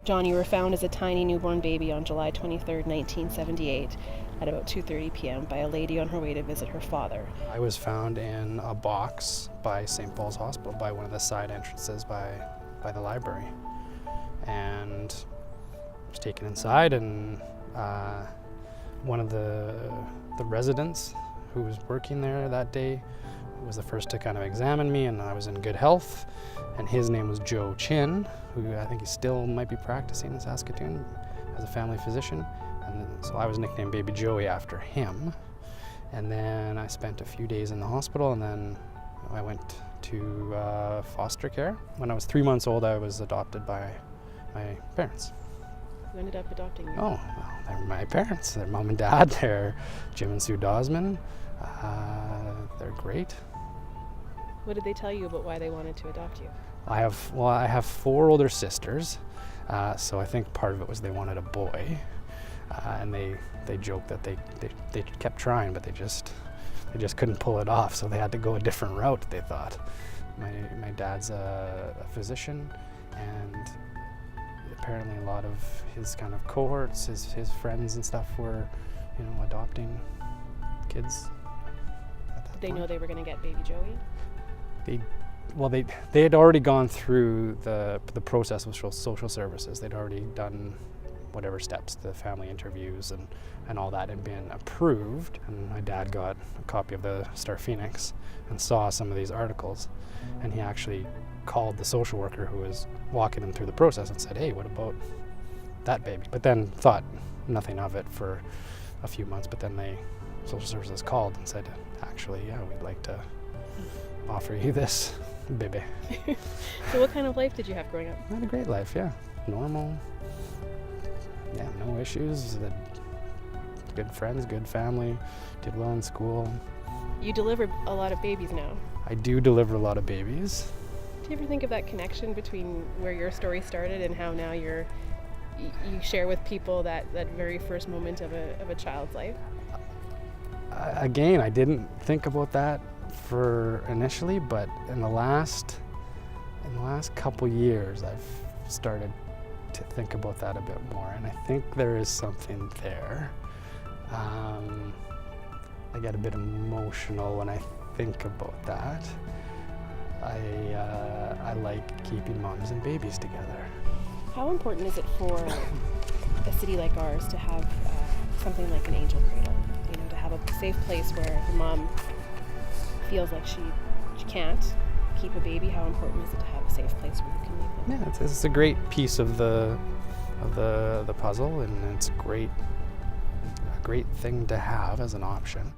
John, you were found as a tiny newborn baby on July 23rd, 1978, at about 2:30 p.m. by a lady on her way to visit her father. I was found in a box by St. Paul's Hospital, by one of the side entrances by the library. And I was taken inside, and one of the residents who was working there that day was the first to kind of examine me, and I was in good health. And his name was Joe Chin, who I think he still might be practicing in Saskatoon as a family physician. And so I was nicknamed Baby Joey after him. And then I spent a few days in the hospital, and then I went to foster care. When I was 3 months old, I was adopted by my parents. Who ended up adopting you? Oh, well, they're my parents. They're mom and dad. They're Jim and Sue Dosman. They're great. What did they tell you about why they wanted to adopt you? I have 4 older sisters, so I think part of it was they wanted a boy, and they joked that they kept trying, but they just couldn't pull it off, so they had to go a different route, they thought. My dad's a physician, and apparently a lot of his kind of cohorts, his friends and stuff were, adopting kids at that Did they point. know they were going to get baby Joey? They had already gone through the process with social services. They'd already done whatever steps, the family interviews and all that, had been approved. And my dad got a copy of the Star Phoenix and saw some of these articles, and he actually called the social worker who was walking them through the process and said, "Hey, what about that baby?" But then thought nothing of it for a few months, but then social services called and said, "Actually, yeah, we'd like to offer you this baby." So what kind of life did you have growing up? I had a great life, yeah. Normal. Yeah, no issues. Had good friends, good family, did well in school. You deliver a lot of babies now. I do deliver a lot of babies. Do you ever think of that connection between where your story started and how now you share with people that very first moment of a child's life? Again, I didn't think about that for initially, but in the last couple years, I've started to think about that a bit more, and I think there is something there. I get a bit emotional when I think about that. I like keeping moms and babies together. How important is it for a city like ours to have something like an angel cradle? To have a safe place where the mom feels like she can't keep a baby. How important is it to have a safe place where you can leave them? Yeah, it's a great piece of the puzzle, and it's a great thing to have as an option.